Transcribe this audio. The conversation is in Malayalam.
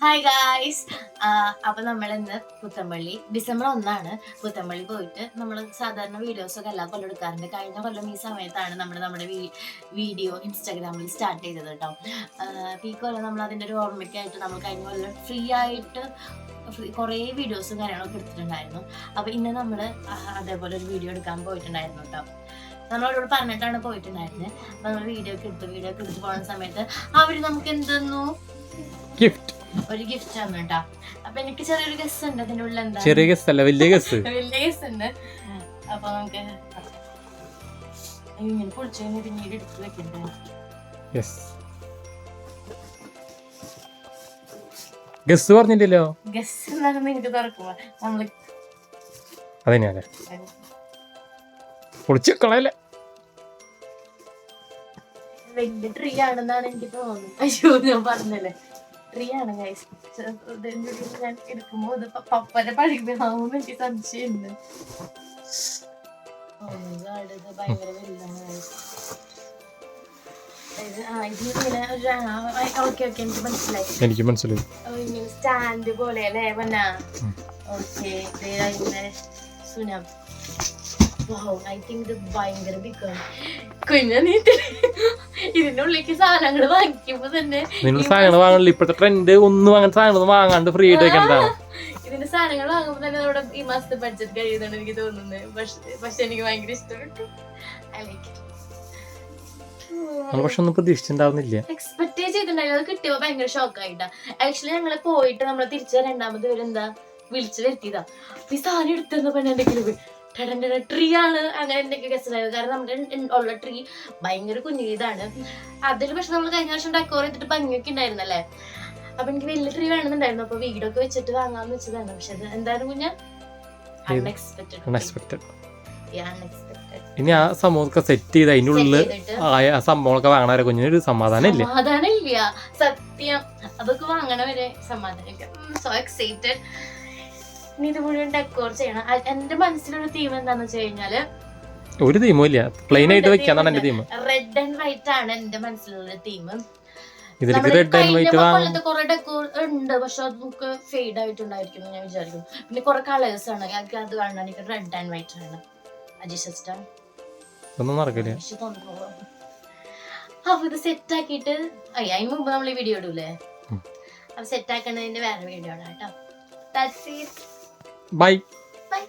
Hi guys. അപ്പൊ നമ്മൾ ഇന്ന് പുത്തമ്പള്ളി ഡിസംബർ 1 പുത്തമ്പള്ളി പോയിട്ട് നമ്മൾ സാധാരണ വീഡിയോസൊക്കെ എല്ലാ കൊല്ലം എടുക്കാറുണ്ട്. കഴിഞ്ഞ കൊല്ലം ഈ സമയത്താണ് നമ്മുടെ വീഡിയോ ഇൻസ്റ്റാഗ്രാമിൽ സ്റ്റാർട്ട് ചെയ്തത് കേട്ടോ. ഈ കൊല്ലം നമ്മൾ അതിൻ്റെ ഒരു ഓർമ്മയ്ക്കായിട്ട് നമ്മൾ കഴിഞ്ഞ കൊല്ലം ഫ്രീ ആയിട്ട് കുറേ വീഡിയോസും കാര്യങ്ങളൊക്കെ എടുത്തിട്ടുണ്ടായിരുന്നു. അപ്പൊ ഇന്ന് നമ്മൾ അതേപോലെ ഒരു വീഡിയോ എടുക്കാൻ പോയിട്ടുണ്ടായിരുന്നു കേട്ടോ. നമ്മളവരോട് പറഞ്ഞിട്ടാണ് പോയിട്ടുണ്ടായിരുന്നത്. അപ്പൊ നമ്മൾ വീഡിയോ ഒക്കെ എടുത്ത് പോകുന്ന സമയത്ത് അവര് നമുക്ക് എന്തെന്നു ഒരു ഗിഫ്റ്റ് ആണ് കേട്ടോ. അപ്പൊ എനിക്ക് ചെറിയൊരു ഗസ് ഉണ്ട് അതിന്റെ ഉള്ളിൽ. എന്താ ചെറിയ ഗസ് അല്ല, വലിയ ഗസ് ഉണ്ട്. അപ്പൊ നമുക്ക് ഇങ്ങനെ പൊളിച്ചു കഴിഞ്ഞ് പിന്നീട് എടുത്ത് വെക്കണ്ടേ. ഗസ് പറഞ്ഞില്ലല്ലോ. ഗസ് എന്താണെന്ന് എനിക്ക് തുറക്കുമ്പോ നമ്മള് അതന്നെയല്ലേ പൊളിച്ച് കളയല്ലേ. വലിയ ട്രീ ആണെന്നാണ് എനിക്ക് തോന്നുന്നത്. അയ്യോ, ഞാൻ പറഞ്ഞല്ലേ ട്രീ ആണ് ഗൈസ്. ഞാൻ എടുക്കുമ്പോ ഇത് പപ്പന്റെ പഴിമാവും എനിക്ക് സംശയമുണ്ട്. ഇത് ഭയങ്കര വലുതാണ്. എനിക്ക് മനസ്സിലായി. സ്റ്റാൻഡ് പോലെ അല്ലേ വന്ന. ഓക്കെ, സുനം. I think ഇത് ഭയങ്കര ബിഗാണ്. ഇതിന്റെ ഉള്ളിലേക്ക് സാധനങ്ങൾ വാങ്ങിക്കുമ്പോ തന്നെ സാധനങ്ങൾ വാങ്ങാനില്ല. ഇപ്പോഴത്തെ ട്രെൻഡ് ഒന്നും അങ്ങനത്തെ സാധനങ്ങൾ വാങ്ങാണ്ട് ഫ്രീ ആയിട്ട് വെക്കണ്ടാണ്. ഇതിന്റെ സാധനങ്ങൾ വാങ്ങുമ്പോ തന്നെ നമ്മുടെ ഈ മാസത്തെ ബഡ്ജറ്റ് കഴിയുന്നുണ്ട് എനിക്ക് തോന്നുന്നത്. പക്ഷെ എനിക്ക് ഭയങ്കര ഇഷ്ടപ്പെട്ടു. പക്ഷെ ഒന്നും പ്രതീക്ഷിച്ചിട്ടുണ്ടാവുന്നില്ല. എക്സ്പെക്ട് ചെയ്തിട്ടുണ്ടായിരുന്നു. അത് കിട്ടിയപ്പോ ഭയങ്കര ഷോക്കായിട്ടാ. ആക്ച്വലി ഞങ്ങള് പോയിട്ട് നമ്മളെ തിരിച്ച് രണ്ടാമത് പേരെന്താ വിളിച്ചു വരുത്തിയതാ. അപ്പൊ ഈ സാധനം എടുത്തെന്ന് പറഞ്ഞ എന്തെങ്കിലും ട്രീ ആണ് അങ്ങനെ എന്തൊക്കെ ഗസ്റ്റായിരുന്നു. കാരണം നമ്മുടെ ഉള്ള ട്രീ ഭയങ്കര കുഞ്ഞിതാണ്. അതിൽ പക്ഷെ നമ്മൾ കഴിഞ്ഞ വർഷം ഡെക്കോർ ചെയ്തിട്ട് ഭംഗിയൊക്കെ ഉണ്ടായിരുന്നല്ലേ. അപ്പൊ എനിക്ക് വലിയ ട്രീ വേണമെന്നുണ്ടായിരുന്നു. അപ്പൊ വീടൊക്കെ വെച്ചിട്ട് വാങ്ങാന്ന് വെച്ചതാണ്. പക്ഷെ അത് എന്തായാലും കുഞ്ഞ അൺഎക്സ്പെക്ടഡ്. ഇനി ആ സംഭവമൊക്കെ സെറ്റ് ചെയ്ത് അതിൻ്റെ ഉള്ളിൽ ആ സംഭവങ്ങളൊക്കെ വാങ്ങണവരെ കുഞ്ഞിനൊരു സമാധാനം ഇല്ല. സത്യം, അതൊക്കെ വാങ്ങണവരെ സമാധാനം ഇല്ല. So excited. ഇനി ഇത് മുഴുവൻ ഡെക്കോർ ചെയ്യണം. എന്റെ മനസ്സിലൊരു തീം എന്താന്ന് വെച്ച് കഴിഞ്ഞാല് ഒരു തീമും ഇല്ല, പ്ലെയിൻ ആയിട്ട് വെക്കാന്നാണ് എന്റെ തീം. റെഡ് ആൻഡ് വൈറ്റ് ആണ് എന്റെ മനസ്സിലുള്ള തീം. ഇതിലേക്ക് റെഡ് ആൻഡ് വൈറ്റ് കൊല്ലത്തെ കുറെ ഡെക്കോർ ഉണ്ട്, പക്ഷെ അത് നമുക്ക് ഫെയ്ഡ് ആയിട്ടുണ്ടായിരിക്കും ഞാൻ വിചാരിക്കും. പിന്നെ കുറെ കളേഴ്സ് ആണ്. എനിക്ക് അത് കാണാൻ എനിക്ക് റെഡ് ആൻഡ് വൈറ്റ് ആണ്. ഒന്നും നടക്കില്ല. അപ്പൊ ഇത് സെറ്റ് ആക്കിയിട്ട് അതിന് മുമ്പ് നമ്മൾ ഈ വീഡിയോ ഇടൂലേ. അപ്പൊ സെറ്റ് ആക്കണതിന്റെ വേറെ വീഡിയോ ആണ് കേട്ടോ. Bye. Bye.